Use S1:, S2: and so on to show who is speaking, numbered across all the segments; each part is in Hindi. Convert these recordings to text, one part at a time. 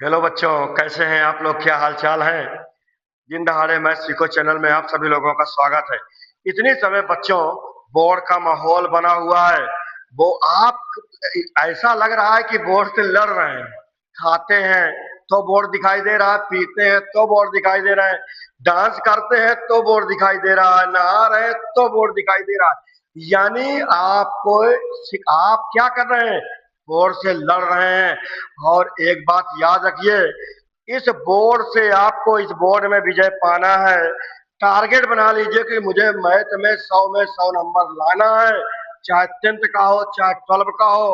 S1: हेलो बच्चों, कैसे हैं आप लोग? क्या हाल चाल है? दिन दहाड़े मैं सीखो चैनल में आप सभी लोगों का स्वागत है। इतने समय बच्चों, बोर्ड का माहौल बना हुआ है। वो आप ऐसा लग रहा है कि बोर्ड से लड़ रहे हैं। खाते हैं तो बोर्ड दिखाई दे रहा है, पीते हैं तो बोर्ड दिखाई दे रहा है, डांस करते हैं तो बोर्ड दिखाई दे रहा है, नहा रहे हैं तो बोर्ड दिखाई दे रहा है। यानी आप क्या कर रहे हैं? बोर्ड से लड़ रहे हैं। और एक बात याद रखिए, इस बोर्ड से आपको इस बोर्ड में विजय पाना है। टारगेट बना लीजिए कि मुझे मैथ में 100 में 100 नंबर लाना है, चाहे 10th का हो चाहे 12 का हो।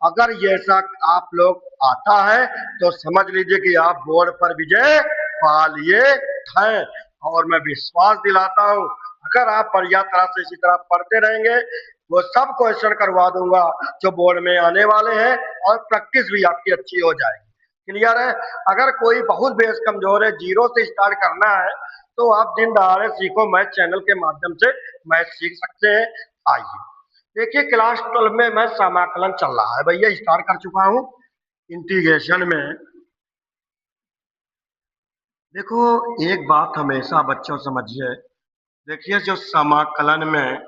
S1: अगर ये ऐसा आप लोग आता है तो समझ लीजिए कि आप बोर्ड पर विजय पा लिए हैं। और मैं विश्वास दिलाता हूँ, अगर आप बढ़िया तरह से इसी तरह पढ़ते रहेंगे, वो सब क्वेश्चन करवा दूंगा जो बोर्ड में आने वाले हैं, और प्रैक्टिस भी आपकी अच्छी हो जाएगी। क्लियर है? अगर कोई बहुत बेस कमजोर है, जीरो से स्टार्ट करना है, तो आप दिन दहाड़े सीखो मैथ चैनल के माध्यम से मैथ सीख सकते हैं। आइए देखिए, क्लास 12 में मैं समाकलन चल रहा है भैया, स्टार्ट कर चुका हूँ इंटीग्रेशन में। देखो, एक बात हमेशा बच्चों समझिए। देखिए, जो समाकलन में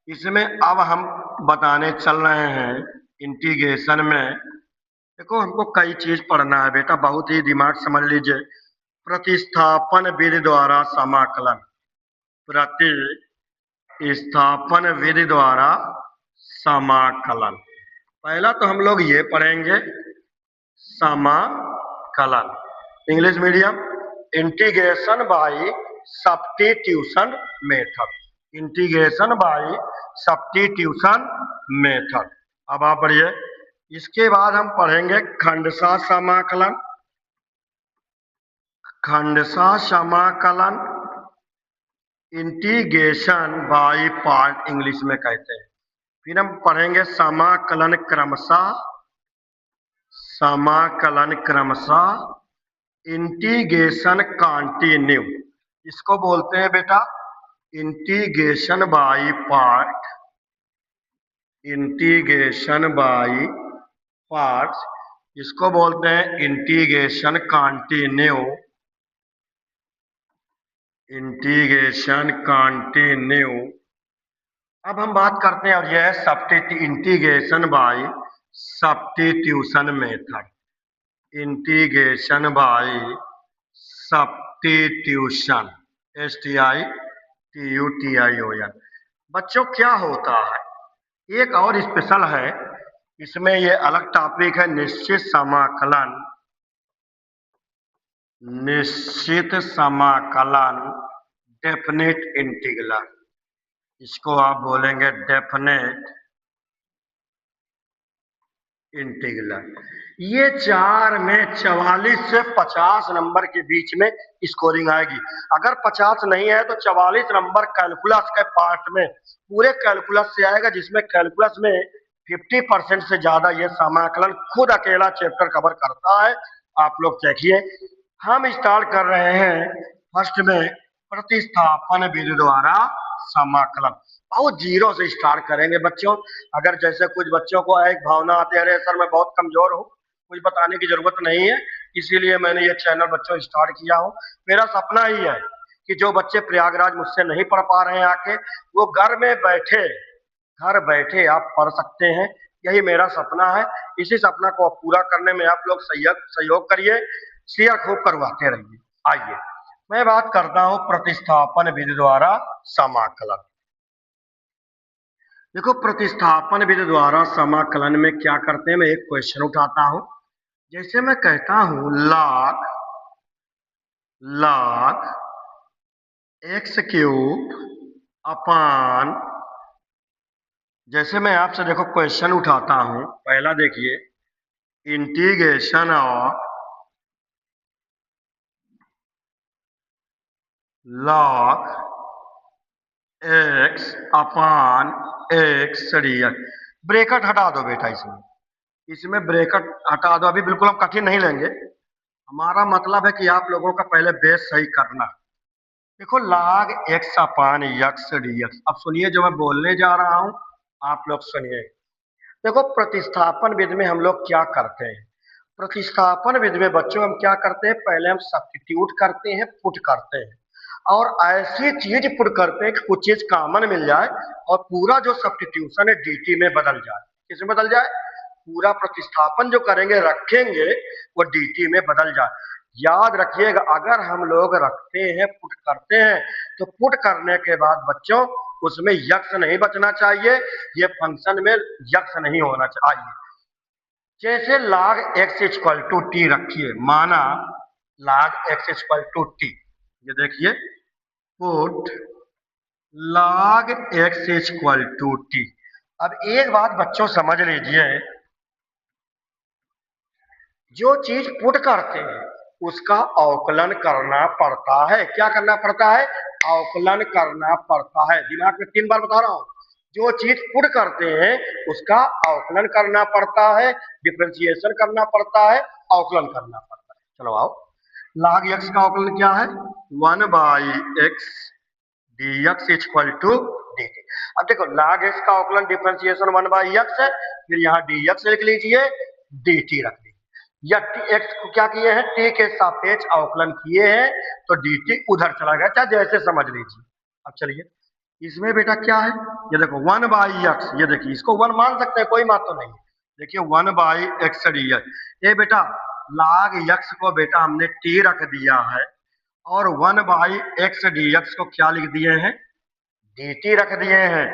S1: इसमें अब हम बताने चल रहे हैं इंटीग्रेशन में। देखो, हमको कई चीज पढ़ना है बेटा, बहुत ही दिमाग समझ लीजिए। प्रतिस्थापन विधि द्वारा समाकलन, प्रतिस्थापन विधि द्वारा समाकलन। पहला तो हम लोग ये पढ़ेंगे समाकलन, English medium, integration by substitution method. Integration by substitution method. अब आप पढ़िए। इसके बाद हम पढ़ेंगे खंडशः समाकलन। खंडशः समाकलन इंटीग्रेशन बाय पार्ट इंग्लिश में कहते हैं। फिर हम पढ़ेंगे समाकलन क्रमशः, समाकलन क्रमशः इंटीग्रेशन कंटिन्यू। इसको बोलते हैं बेटा integration by part, integration by parts. इसको बोलते हैं इंटीग्रेशन कंटिन्यू, इंटीग्रेशन कंटिन्यू। अब हम बात करते हैं, और यह है integration by substitution method. Integration by substitution, STITUTION। बच्चों, क्या होता है? एक और स्पेशल है इसमें, ये अलग टॉपिक है, निश्चित समाकलन। निश्चित समाकलन, डेफिनेट इंटीग्रल। इसको आप बोलेंगे डेफिनेट इंटीग्रल। ये 4 में 44 से 50 नंबर के बीच में स्कोरिंग आएगी। अगर 50 नहीं है तो 44 नंबर कैलकुलस के पार्ट में, पूरे कैलकुलस से आएगा, जिसमें कैलकुलस में 50% से ज्यादा ये समाकलन खुद अकेला चैप्टर कवर करता है। आप लोग देखिए, हम स्टार्ट कर रहे हैं फर्स्ट में प्रतिस्थापन विधि द्वारा समाकलन। बहुत जीरो से स्टार्ट करेंगे बच्चों। अगर जैसे कुछ बच्चों को एक भावना आती है, अरे सर मैं बहुत कमजोर हूँ, कुछ बताने की जरूरत नहीं है, इसीलिए मैंने ये चैनल बच्चों स्टार्ट किया हूँ। मेरा सपना ही है कि जो बच्चे प्रयागराज मुझसे नहीं पढ़ पा रहे हैं आके, वो घर बैठे आप पढ़ सकते हैं। यही मेरा सपना है। इसी सपना को पूरा करने में आप लोग सहयोग करिए, शेयर खूब करवाते रहिए। आइए मैं बात करता हूं प्रतिस्थापन विधि द्वारा समाकलन। देखो, प्रतिस्थापन विधि द्वारा समाकलन में क्या करते हैं, मैं एक क्वेश्चन उठाता हूं। जैसे मैं कहता हूं log x क्यूब अपान, जैसे मैं आपसे देखो क्वेश्चन उठाता हूं, पहला देखिए, integration of log x upon x dx. Bracket हटा दो बेटा, इसमें ब्रैकेट हटा दो। अभी बिल्कुल हम कठिन नहीं लेंगे, हमारा मतलब है कि आप लोगों का पहले बेस सही करना। देखो, log x upon x dx. अब सुनिए जो मैं बोलने जा रहा हूं, आप लोग सुनिए। देखो, प्रतिस्थापन विधि में हम लोग क्या करते हैं, प्रतिस्थापन विधि में बच्चों हम क्या करते हैं, पहले हम सब्स्टिट्यूट करते हैं, पुट करते हैं, और ऐसी चीज पुट करते हैं कि कुछ चीज कॉमन मिल जाए और पूरा जो सब्स्टिट्यूशन है डीटी में बदल जाए। किसमें बदल जाए? पूरा प्रतिस्थापन जो करेंगे, रखेंगे, वो डीटी में बदल जाए। याद रखिएगा, अगर हम लोग रखते हैं, पुट करते हैं, तो पुट करने के बाद बच्चों उसमें यक्स नहीं बचना चाहिए, ये फंक्शन में यक्स नहीं होना चाहिए। जैसे log x equal to t रखिए, माना log x equal to t, ये देखिए put log x equal to t. अब एक बात बच्चों समझ लीजिए, जो चीज पुट करते हैं उसका अवकलन करना पड़ता है। क्या करना पड़ता है? अवकलन करना पड़ता है। दिमाग में 3 बार बता रहा हूं, जो चीज पुट करते हैं उसका अवकलन करना पड़ता है, डिफरेंशिएशन करना पड़ता है, अवकलन करना पड़ता है। चलो आओ, log x का अवकलन क्या है? 1/x dx equal to dt। अब देखो log x का अवकलन डिफरेंशिएशन 1/x है, फिर यहाँ dx लिख लीजिए, dt रख लीजिए, या x को क्या किए हैं, t के सापेक्ष अवकलन किए हैं, तो dt उधर चला गया, चाहे जैसे समझ लीजिए। अब चलिए, इसमें बेटा क्या है, ये देखो 1/x, ये देखिए इसको 1 मान सकते हैं, कोई बात तो नहीं है। देखिए 1/x dx, ये बेटा log x को बेटा हमने t रख दिया है, और 1/x dx को क्या लिख दिए हैं, dt रख दिए हैं।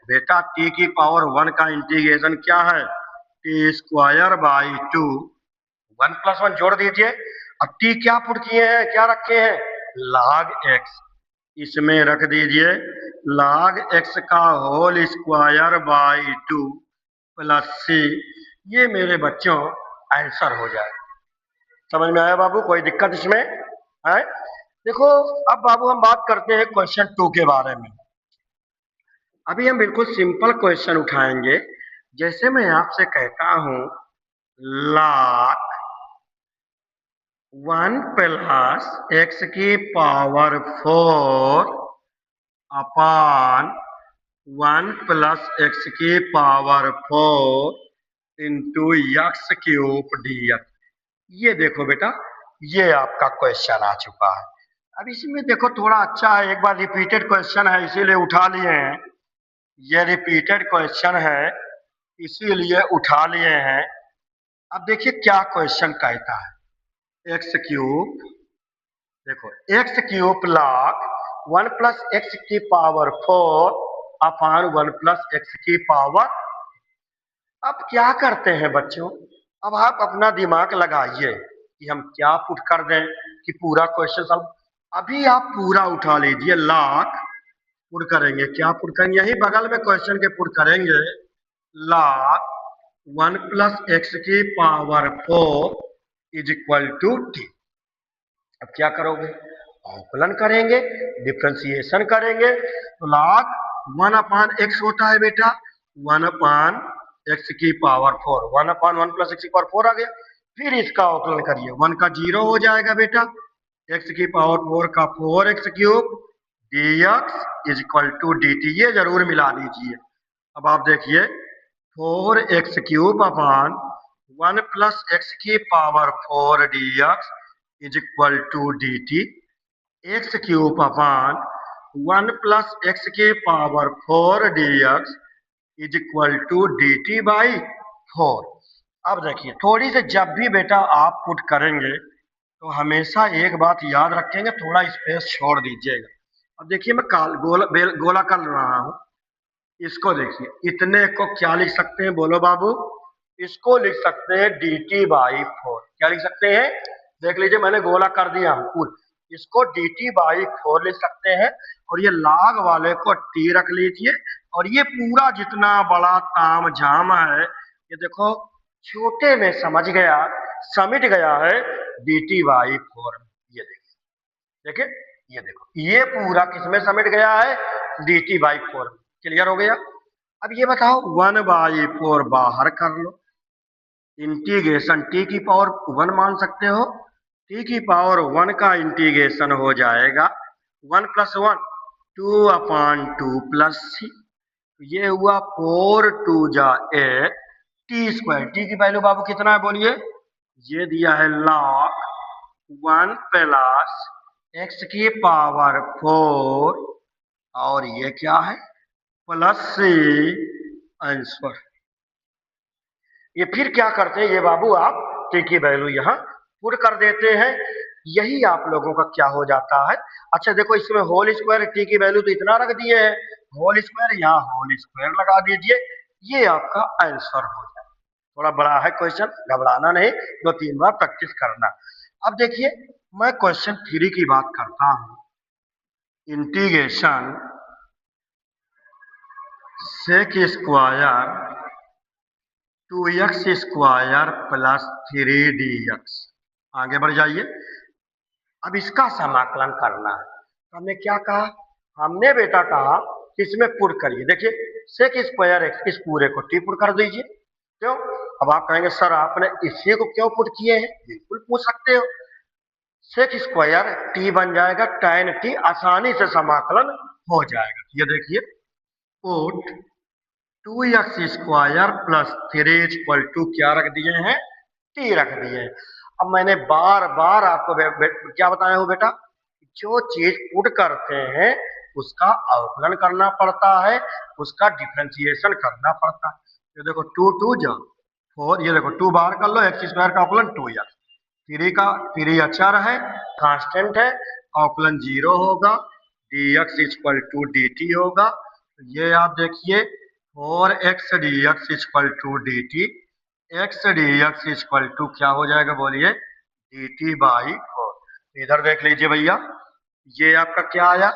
S1: बेटा t की पावर 1 का इंटीग्रेशन क्या है, t²/2, 1 + 1 जोड़ दीजिए। अब t क्या पुट किए हैं, क्या रखे हैं, log x, इसमें रख दीजिए log x का होल स्क्वायर/2 प्लस c। ये मेरे बच्चों आंसर हो जाए। समझ में आया बाबू? कोई दिक्कत इसमें है? देखो, अब बाबू हम बात करते हैं क्वेश्चन 2 के बारे में। अभी हम बिल्कुल सिंपल क्वेश्चन उठाएंगे। जैसे मैं आपसे कहता हूं log 1 + x की पावर 4 अपान 1 + x की पावर 4 इंटू x³ dx। ये देखो बेटा, ये आपका क्वेश्चन आ चुका है। अब इसमें देखो थोड़ा अच्छा है, एक बार रिपीटेड क्वेश्चन है इसीलिए उठा लिए हैं, ये रिपीटेड क्वेश्चन है इसीलिए उठा लिए हैं। अब देखिए क्या क्वेश्चन कहता है, x³, देखो x³ log 1 + x की पावर 4 अपान 1 + x की पावर। अब क्या करते हैं बच्चों, अब आप अपना दिमाग लगाइए कि हम क्या पुट कर दें कि पूरा क्वेश्चन सॉल्व। अभी आप पूरा उठा लीजिए, log पुट करेंगे, क्या पुट करेंगे, यही बगल में क्वेश्चन के पुट करेंगे, log 1 + x की पावर 4 इक्वल टू t। अब क्या करोगे, अवकलन करेंगे, डिफरेंशिएशन करेंगे, तो log 1/x होता है बेटा 1/x की पावर 4, 1/1 + x की पावर 4 आ गया। फिर इसका अवकलन करिए, 1 का 0 हो जाएगा बेटा, x की पावर 4 का 4x³ dx equal to dt। ये जरूर मिला दीजिए। अब आप देखिए 4x³ अपान 1 + x की power 4 dx equal to dt, x³ upon 1 + x की power 4 dx equal to dt/4। अब देखिए, थोड़ी से जब भी बेटा आप पुट करेंगे तो हमेशा एक बात याद रखेंगे, थोड़ा स्पेस छोड़ दीजिएगा। अब देखिए मैं गोला कर रहा हूं, इसको देखिए, इतने को क्या लिख सकते हैं, बोलो बाबू? इसको लिख सकते हैं dt/4। क्या लिख सकते हैं? देख लीजिए मैंने गोला कर दिया हूं पूरा, इसको dt/4 लिख सकते हैं, और ये log वाले को t रख लीजिए, और ये पूरा जितना बड़ा ताम झाम है, ये देखो छोटे में समझ गया, समिट गया है dt/4। ये देखिए, देखिए ये देखो, ये पूरा किसमें समिट गया है, dt/4। क्लियर हो गया? अब ये बताओ 1/4 बाहर कर लो, इंटीग्रेशन t की पावर 1 मान सकते हो, t की पावर 1 का इंटीग्रेशन हो जाएगा 1 + 1 2/2 + c। ये हुआ 4 2 जा 8 t²। t की वैल्यू बाबू कितना है बोलिए, ये दिया है log 1 प्लस एक्स की पावर 4 और ये क्या है प्लस सी आंसर। ये फिर क्या करते हैं ये बाबू आप टी की वैल्यू यहाँ पुट कर देते हैं, यही आप लोगों का क्या हो जाता है। अच्छा देखो इसमें होल स्क्वायर टी की वैल्यू तो इतना रख दिए हैं, होल स्क्वायर यहाँ होल स्क्वायर लगा दीजिए, ये आपका आंसर हो जाए। थोड़ा बड़ा है क्वेश्चन, घबराना नहीं, 2-3 बार प्रैक्टिस करना। अब देखिए मैं क्वेश्चन 3 की बात करता हूं, integration sec square 2x square plus 3dx। आगे बढ़ जाइए। अब इसका समाकलन करना है, तो हमने क्या कहा, हमने बेटा कहा कि इसमें पुट करिए। देखिए सेक स्क्वायर एक्स इस पूरे को टी पुट कर दीजिए। क्यों? अब आप कहेंगे सर आपने इसी को क्यों पुट किए हैं, बिल्कुल पूछ सकते हो। सेक स्क्वायर टी बन जाएगा tan टी, आसानी से समाकलन हो जाएगा। ये देखिए put 2x square plus 3 equal to क्या रख दिए हैं, टी रख दिए हैं। अब मैंने बार बार आपको क्या बताया हो बेटा, जो चीज पुट करते हैं उसका अवकलन करना पड़ता है, उसका डिफरेंशिएशन करना पड़ता है। ये देखो 2 जा 4, ये देखो 2 बाहर कर लो, एक्स स्क्वायर का अवकलन 2x, 3 का 3 अचर है कांस्टेंट है, अवकलन 0 होगा, dx इक्वल टू dt होगा। ये आप देखिए 4x dx equal to dt, x dx equal to क्या हो जाएगा बोलिए, dt बाई 4। इधर देख लीजिए भैया, ये आपका क्या आया।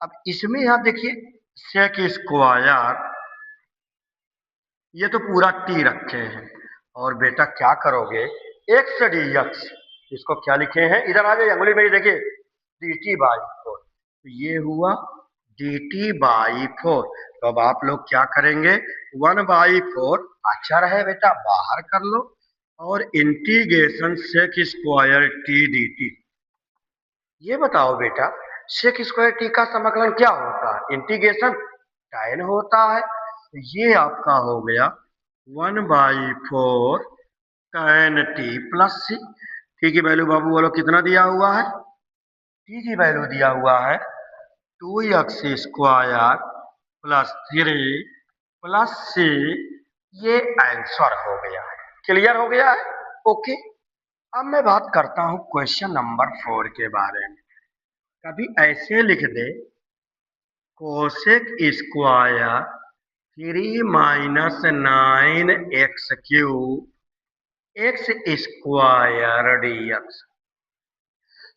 S1: अब इसमें आप देखिए सेक स्क्वायर, ये तो पूरा टी रखे हैं, और बेटा क्या करोगे एक्स dx, इसको क्या लिखे हैं, इधर आ जाइए अंगुली मेरी देखिए, dt बाई 4, तो ये हुआ dt बाई 4। तो अब आप लोग क्या करेंगे, 1/4 अचर है बेटा बाहर कर लो, और integration sec square t dt। ये बताओ बेटा सेक स्क्वायर टी का समाकलन क्या होता है, इंटीग्रेशन tan होता है। तो ये आपका हो गया 1/4 tan टी प्लस सी। टी की वैल्यू बाबू बोलो कितना दिया हुआ है, टी की वैल्यू दिया हुआ है 2x square plus 3 plus C, ये आंसर हो गया है। क्लियर हो गया है, ओके। अब मैं बात करता हूं क्वेश्चन नंबर 4 के बारे में। कभी ऐसे लिख दे cosec square 3 minus 9x³ x square dx।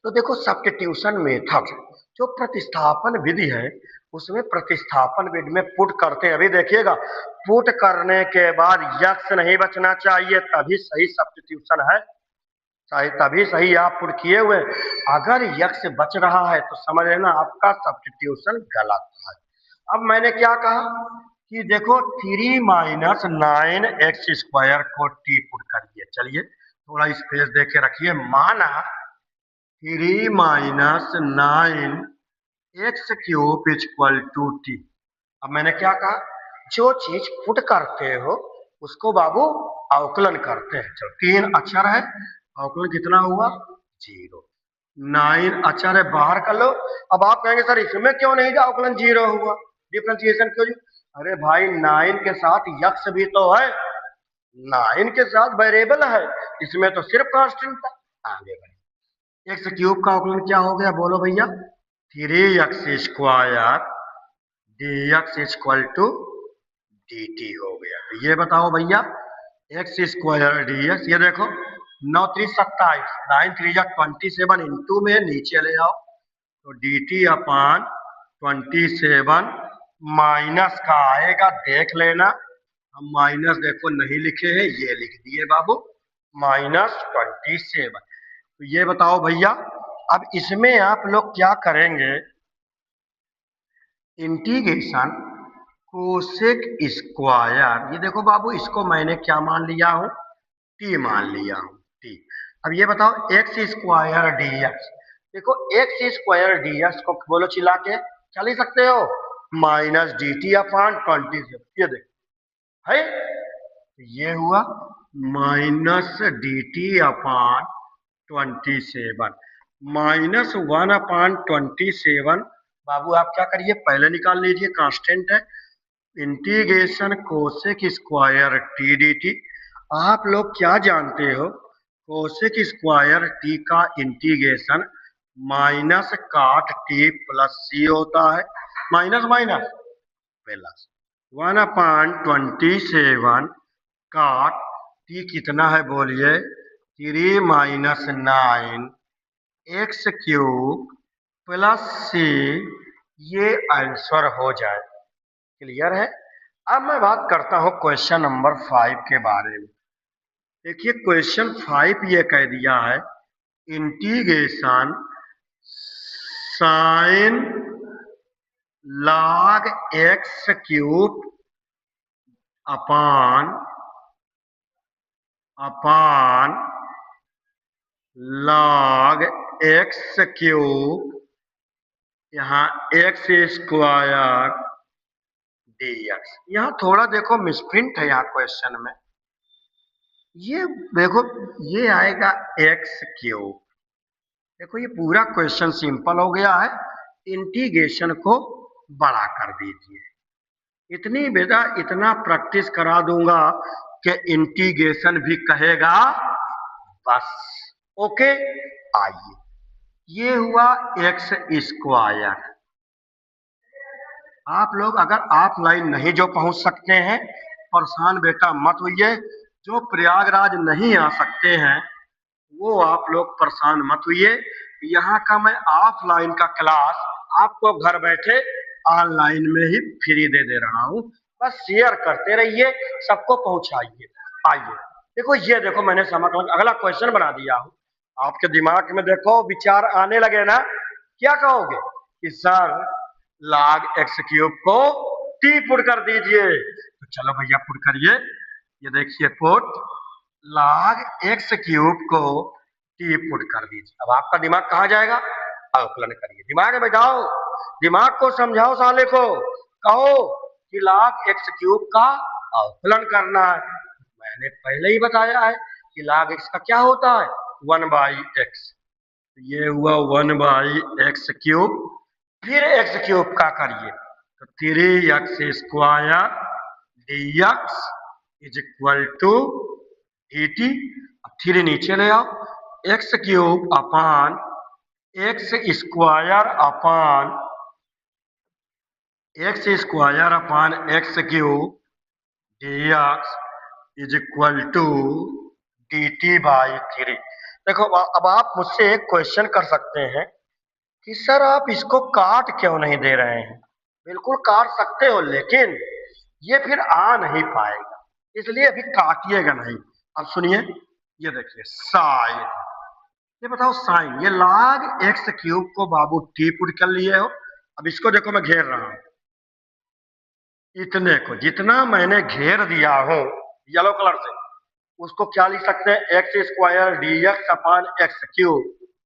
S1: तो देखो सब्स्टिट्यूशन मेथड जो प्रतिस्थापन विधि है, उसमें प्रतिस्थापन विधि में पुट करते हैं। अभी देखिएगा पुट करने के बाद यक्स नहीं बचना चाहिए, तभी सही सब्स्टिट्यूशन है, तभी सही आप पुट किए हुए। अगर यक्स बच रहा है तो समझ लेना आपका सब्स्टिट्यूशन गलत है। अब मैंने क्या कहा कि देखो 3 माइनस 9x² को टी पुट करिए। चलिए थोड़ा स्पेस दे के रखिए, माना 3 minus 9x³ equal to t. अब मैंने क्या कहा, जो चीज पुट करते हो उसको बाबू अवकलन करते हैं। चलो 3 अक्षर है, अवकलन कितना हुआ 0, 9 अक्षर है बाहर कर लो। अब आप कहेंगे सर इसमें क्यों नहीं था अवकलन 0 हुआ, डिफरेंशिएशन क्यों जी? अरे भाई 9 के साथ यक्स भी तो है, 9 के साथ वेरिएबल है, इसमें तो सिर्फ कांस्टेंट था। आगे बढ़े, एक्स क्यूब का अवकलन क्या हो गया बोलो भैया, 3x² dx equal to dt हो गया। ये बताओ भैया x² dx, ये देखो 9 3 27, 9 3 27 इंटू में नीचे ले आओ, तो dt अपान 27 माइनस का आएगा, देख लेना। हम माइनस देखो नहीं लिखे हैं, ये लिख दिए बाबू -27। तो ये बताओ भैया, अब इसमें आप लोग क्या करेंगे, इंटीग्रेशन कोसेक स्क्वायर, ये देखो बाबू इसको मैंने क्या मान लिया हूं, टी मान लिया हूं, टी। अब ये बताओ x² dx, देखो x² dx को बोलो चिल्ला के, क्या लिख सकते हो, -dt अपान 27। ये देखो है, ये हुआ -dt/27 -1/27। बाबू आप क्या करिए, पहले निकाल लीजिए, कांस्टेंट है। Integration cosec square T d T. आप लोग क्या जानते हो, कोसेक स्क्वायर टी का इंटीग्रेशन माइनस काट टी प्लस सी होता है। माइनस माइनस प्लस 1/27 काट टी कितना है बोलिए, 3 - 9 x³ प्लस सी। ये आंसर हो जाए। क्लियर है। अब मैं बात करता हूं क्वेश्चन नंबर 5 के बारे में। देखिए क्वेश्चन 5 ये कह दिया है, इंटीग्रेशन साइन log x³ अपान log x³ यहाँ x² dx। यहाँ थोड़ा देखो मिसप्रिंट है यहाँ क्वेश्चन में। ये देखो ये आएगा x³। देखो ये पूरा क्वेश्चन सिंपल हो गया है, इंटीग्रेशन को बड़ा कर दीजिए। इतनी बेटा इतना प्रैक्टिस करा दूंगा कि इंटीग्रेशन भी कहेगा बस। ओके आइए, ये हुआ x²। आप लोग अगर ऑफलाइन नहीं जो पहुंच सकते हैं, परेशान बेटा मत होइए। जो प्रयागराज नहीं आ सकते हैं वो आप लोग परेशान मत होइए। यहाँ का मैं ऑफलाइन का क्लास आपको घर बैठे ऑनलाइन में ही फ्री दे रहा हूँ। बस शेयर करते रहिए, सबको पहुंचाइए। आइए देखो, ये देखो मैंने समझ अगला क्वेश्चन बना दिया हूँ। आपके दिमाग में देखो विचार आने लगे ना, क्या कहोगे कि सर log x³ को t पुट कर दीजिए। तो चलो भैया पुट करिए। ये देखिए पुट log x³ को t पुट कर दीजिए। अब आपका दिमाग कहाँ जाएगा, अवकलन करिए। दिमाग में बैठाओ, दिमाग को समझाओ, साले को कहो कि log x³ का अवकलन करना है। मैंने पहले ही बताया है कि log x का क्या होता है, 1/x। ये हुआ 1/x³। फिर x³ का करिए तो 3x² dx is equal to dt। अब 3 नीचे ले आओ, x³ upon x² upon x³ dx is equal to dt/3। देखो अब आप मुझसे एक क्वेश्चन कर सकते हैं कि सर आप इसको काट क्यों नहीं दे रहे हैं। बिल्कुल काट सकते हो, लेकिन ये फिर आ नहीं पाएगा, इसलिए अभी काटिएगा नहीं। अब सुनिए, ये देखिए साइन। ये बताओ साइन, ये log x³ को बाबू t पुट कर लिए हो। अब इसको देखो मैं घेर रहा हूं, इतने को जितना मैंने घेर दिया हूं येलो कलर से, उसको क्या लिख सकते हैं, x² dx अपान x³।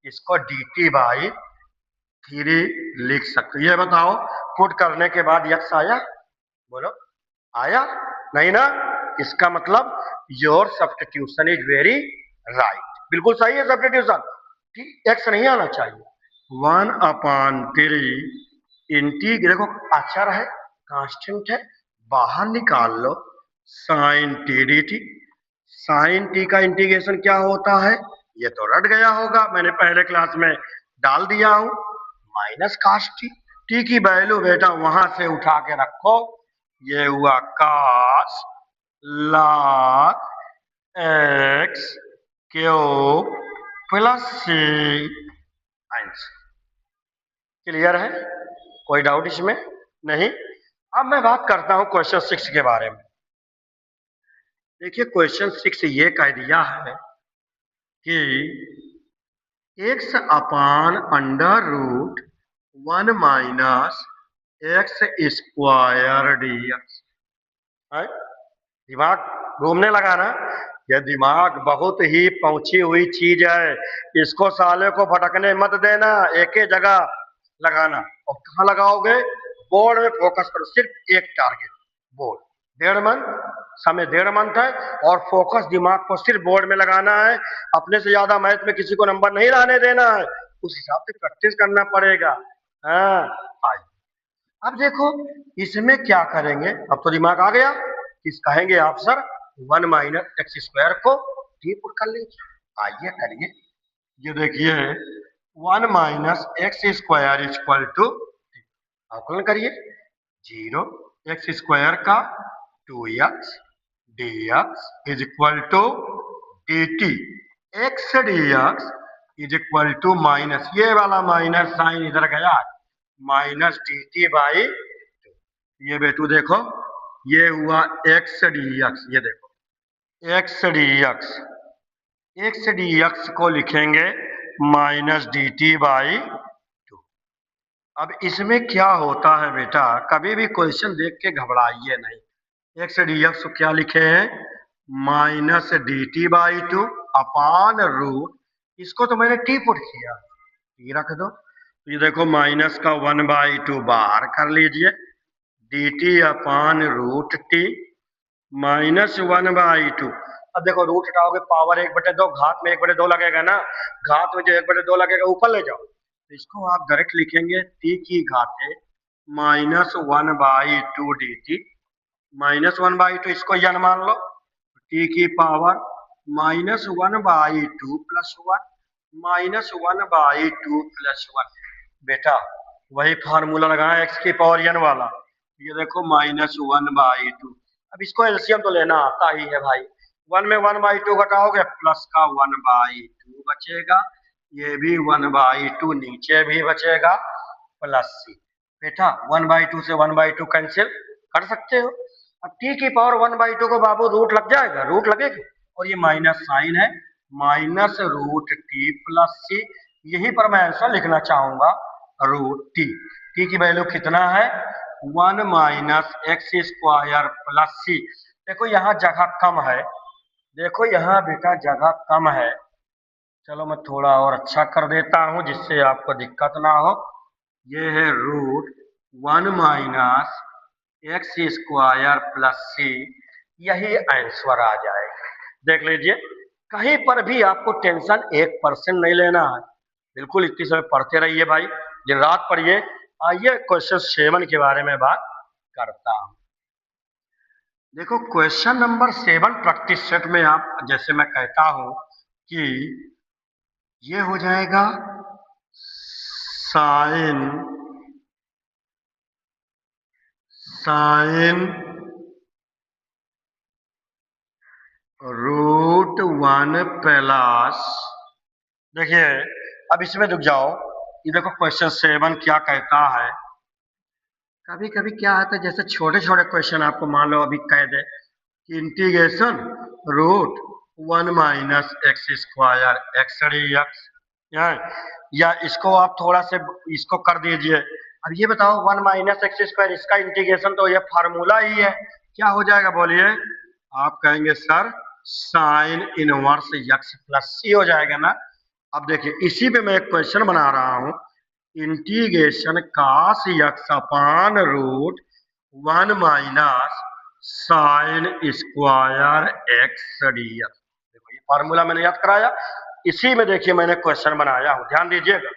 S1: इसको dt/3 लिख सकते। ये बताओ पुट करने के बाद x आया, बोलो आया नहीं ना। इसका मतलब your substitution is very right, बिल्कुल सही है सब्स्टिट्यूशन। x नहीं आना चाहिए। 1/3 देखो अक्षर है, कांस्टेंट है, बाहर निकाल लो sine t d t. Sine t का इंटीग्रेशन क्या होता है, ये तो रट गया होगा, मैंने पहले क्लास में डाल दिया हूं, माइनस कास टी। टी की वैल्यू बेटा वहां से उठा के रखो, ये हुआ cos log x³ plus C answer. Clear है, कोई डाउट इसमें नहीं। अब मैं बात करता हूं क्वेश्चन 6 के बारे में। देखिए क्वेश्चन 6 ये कह दिया है कि x अपान √1 माइनस x² dx। दिमाग घूमने लगा ना, यह दिमाग बहुत ही पहुंची हुई चीज है, इसको साले को भटकने मत देना, एक ही जगह लगाना। और कहाँ लगाओगे, बोर्ड में फोकस करो, सिर्फ एक टारगेट, बोर्ड। 1.5 मन समय 1.5 मंथ है और फोकस दिमाग को सिर्फ बोर्ड में लगाना है। अपने से ज्यादा मैथ में किसी को नंबर नहीं लाने देना है, उस हिसाब से प्रैक्टिस करना पड़ेगा। हाँ, आइए अब देखो इसमें क्या करेंगे। अब तो दिमाग आ गया, इस कहेंगे आप सर 1 - x² को टी पुट कर लीजिए। आइए करिए, ये देखिए 1 - x² इक्वल टू, आकलन करिए 0 x² का 2x dx is equal to dt x dx is equal to minus, ये वाला माइनस साइन इधर गया, माइनस dt बाई, ये बेटू देखो ये हुआ x dx, ये देखो x dx को लिखेंगे माइनस dt बाई 2। अब इसमें क्या होता है बेटा, कभी भी क्वेश्चन देख के घबराइए नहीं। x dx को क्या लिखे हैं, minus dt by 2 upon root, इसको तो मैंने t पुट किया, t रख दो। तो ये देखो माइनस का 1/2 बाहर कर लीजिए, dt upon root t minus 1/2। अब देखो रूट हटाओगे पावर 1/2, घात में 1/2 लगेगा ना, घात में जो 1/2 लगेगा ऊपर ले जाओ, तो इसको आप डायरेक्ट लिखेंगे t की घाते माइनस 1/2 dt, माइनस 1/2 इसको यन मान लो, t की power minus 1/2 plus 1, minus 1/2 plus 1। बेटा वही फार्मूला लगाए x की पावर n वाला, ये देखो माइनस 1/2। अब इसको एलसीएम तो लेना आता ही है भाई, 1 में 1/2 घटाओगे प्लस का 1/2 बचेगा, ये भी 1/2 नीचे भी बचेगा प्लस c। बेटा 1/2 से 1/2 कैंसिल कर सकते हो। अब t की पावर 1/2 को बाबू रूट लग जाएगा, रूट लगेगी, और ये माइनस साइन है, माइनस रूट टी प्लस सी, यही पर मैं आंसर लिखना चाहूंगा रूट टी। टी की वैल्यू कितना है, 1 - x² प्लस सी। देखो यहाँ जगह कम है, देखो यहाँ बेटा जगह कम है, चलो मैं थोड़ा और अच्छा कर देता हूं जिससे आपको दिक्कत ना हो। ये है रूट 1 - x² प्लस सी, यही आंसर आ जाएगा। देख लीजिए कहीं पर भी आपको टेंशन 1% नहीं लेना है, बिल्कुल इतनी समय पढ़ते रहिए भाई, दिन रात पढ़िए। आइए क्वेश्चन 7 के बारे में बात करता हूं। देखो क्वेश्चन नंबर 7 प्रैक्टिस सेट में आप जैसे मैं कहता हूं कि ये हो जाएगा साइन रूट 1 प्लस, देखिए अब इसमें रुक जाओ, ये देखो क्वेश्चन 7 क्या कहता है। कभी कभी क्या आता है, जैसे छोटे छोटे क्वेश्चन आपको मान लो अभी कह दे कि integration root 1 - x² x dx, या इसको आप थोड़ा से इसको कर दीजिए। अब ये बताओ 1 - x², इसका इंटीग्रेशन तो ये फार्मूला ही है, क्या हो जाएगा बोलिए। आप कहेंगे sir sine inverse x plus C हो जाएगा ना। अब देखिए इसी पे मैं एक क्वेश्चन बना रहा हूं, integration cos x upon root 1 - sine square x dx। देखो ये फार्मूला मैंने याद कराया, इसी में देखिए मैंने क्वेश्चन बनाया हूं, ध्यान दीजिएगा।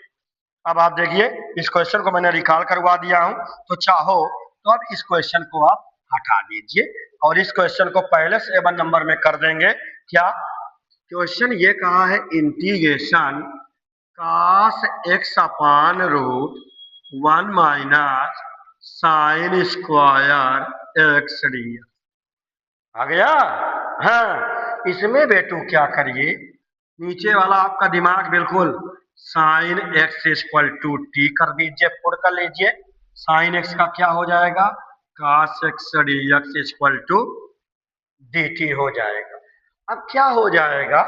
S1: अब आप देखिए इस क्वेश्चन को मैंने रिकॉल करवा दिया हूं, तो चाहो तो अब इस क्वेश्चन को आप हटा दीजिए और इस क्वेश्चन को पहले 7 नंबर में कर देंगे। क्या क्वेश्चन ये कहा है, integration cos x upon root 1 - sine square x dx आ गया। हाँ इसमें बेटू क्या करिए, नीचे वाला आपका दिमाग बिल्कुल sine x equal to t कर दीजिए, पुट कर लीजिए, साइन x का क्या हो जाएगा, cos x dx equal to dt हो जाएगा। अब क्या हो जाएगा,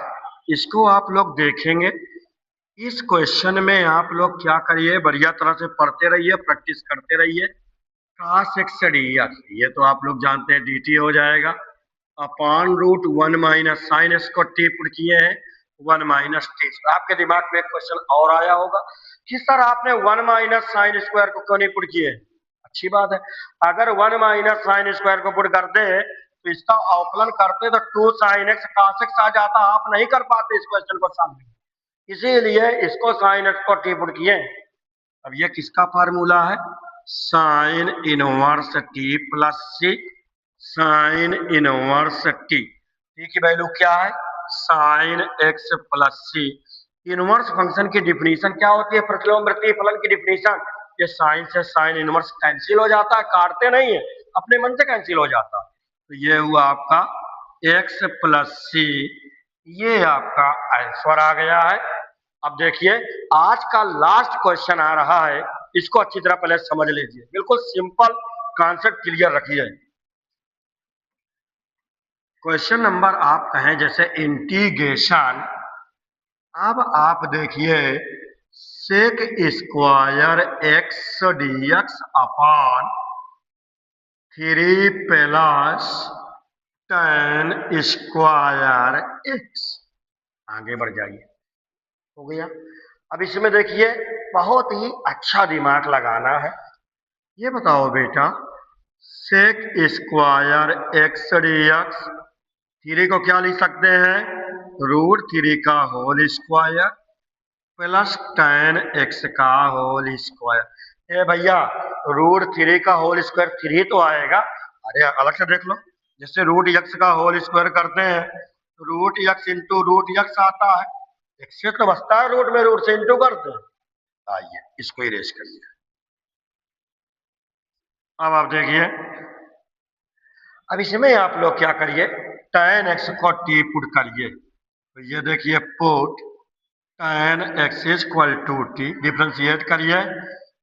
S1: इसको आप लोग देखेंगे, इस क्वेश्चन में आप लोग क्या करिए, बढ़िया तरह से पढ़ते रहिए, प्रैक्टिस करते रहिए। cos x dx ये तो आप लोग जानते हैं dt हो जाएगा, अपान रूट 1 - साइन x को टी पुट किए हैं 1 - टी। आपके दिमाग में एक क्वेश्चन और आया होगा कि सर आपने 1 - साइन स्क्वायर को क्यों नहीं पुट किए। अच्छी बात है, अगर 1 - साइन स्क्वायर को पुट कर दे तो इसका अवकलन करते तो 2 sin x cos x आ जाता, आप नहीं कर पाते इस क्वेश्चन को सॉल्व, इसीलिए इसको sin x को टी पुट किए। अब ये किसका फार्मूला है, साइन इनवर्स टी प्लस सी, साइन इनवर्स टी की वैल्यू क्या है, साइन एक्स प्लस सी। इनवर्स फंक्शन की डिफिनीशन क्या होती है, प्रतिलोमवर्ती फलन की डिफिनीशन, ये साइन से साइन इनवर्स कैंसिल हो जाता है, काटते नहीं है, अपने मन से कैंसिल हो जाता है। तो ये हुआ आपका एक्स प्लस सी, ये आपका आंसर आ गया है। अब देखिए आज का लास्ट क्वेश्चन आ रहा है, इसको अच्छी तरह पहले समझ लीजिए, बिल्कुल सिंपल कॉन्सेप्ट क्लियर रखिए। क्वेश्चन नंबर आप कहें जैसे इंटीग्रेशन, अब आप देखिए sec square x d x upon 3 plus ten square x, आगे बढ़ जाइए, हो गया। अब इसमें देखिए बहुत ही अच्छा दिमाग लगाना है, ये बताओ बेटा sec square x d x, 3 को क्या लिख सकते हैं, रूट 3 का whole square plus ten x का होल स्क्वायर। ए भैया रूट 3 का होल स्क्वायर 3 तो आएगा, अरे अलग से देख लो, जैसे रूट एक्स का होल स्क्वायर करते हैं तो root x into root x आता है, एक्स से तो बचता है रूट में, रूट से इंटू करते हैं। आइए इसको इरेज करिए। अब आप देखिए, अब इसमें आप लोग क्या करिए, tan x को t पुट करिए, तो ये देखिए put tan x is equal to t, differentiate करिए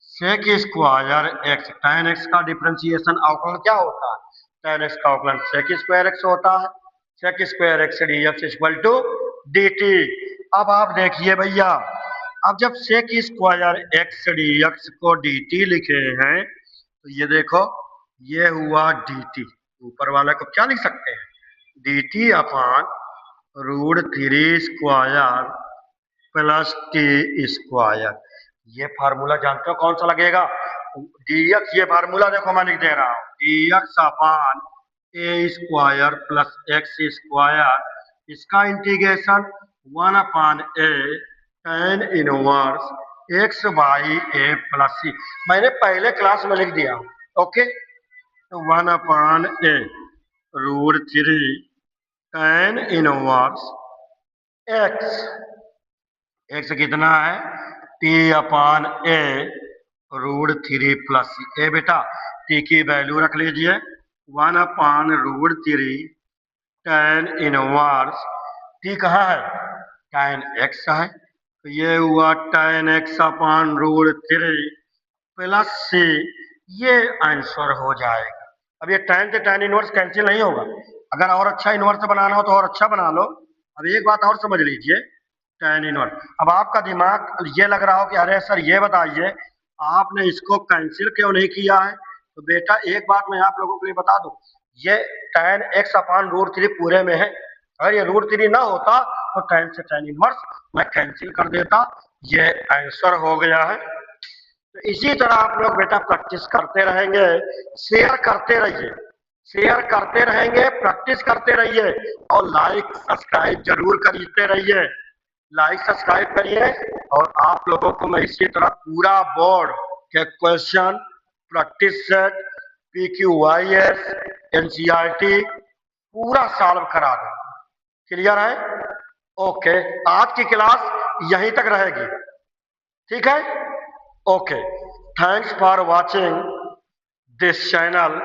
S1: sec square x, tan x का डिफरेंशिएशन अवकलन क्या होता है, tan x का अवकलन सेक स्क्वायर x होता है, sec square x dx equal to dt। अब आप देखिए भैया, अब जब सेक स्क्वायर x dx को dt लिखे हैं तो ये देखो ये हुआ dt, ऊपर वाला को क्या लिख सकते हैं, dt upon root 3 square plus t square. ये फार्मूला जानते हो कौन सा लगेगा, dx, ये फार्मूला देखो मैं लिख दे रहा हूं, dx upon A square plus x square, इसका integration 1 upon A tan inverse x by A plus C, मैंने पहले क्लास में लिख दिया, ओके। तो 1 upon A root 3 tan inverse x, x कितना है t upon A root 3 plus C. ए बेटा t की वैल्यू रख लीजिए 1 upon root 3 tan inverse, t कहाँ है, tan x है, तो ये हुआ tan x upon root 3 plus C, ये आंसर हो जाएगा। अब ये tan से tan इनवर्स कैंसिल नहीं होगा, अगर और अच्छा इनवर्स बनाना हो तो और अच्छा बना लो। अब एक बात और समझ लीजिए, tan इनवर्स, अब आपका दिमाग ये लग रहा हो कि अरे सर ये बताइए आपने इसको कैंसिल क्यों नहीं किया है, तो बेटा एक बात मैं आप लोगों को लिए बता दूं, ये tan x अपॉन रूट 3 पूरे में है, अगर ये रूट 3 ना होता तो tan से tan इनवर्स मैं कैंसिल कर देता, ये आंसर हो गया है। तो इसी तरह आप लोग बेटा प्रैक्टिस करते रहेंगे, शेयर करते रहिए, शेयर करते रहेंगे, प्रैक्टिस करते रहिए, और लाइक सब्सक्राइब जरूर करते रहिए, लाइक सब्सक्राइब करिए। और आप लोगों को मैं इसी तरह पूरा बोर्ड के question, practice set, PQIS, NCERT पूरा सॉल्व करा दूंगा, क्लियर है, ओके। आज की क्लास यहीं तक रहेगी, ठीक है, okay. Thanks for watching this channel.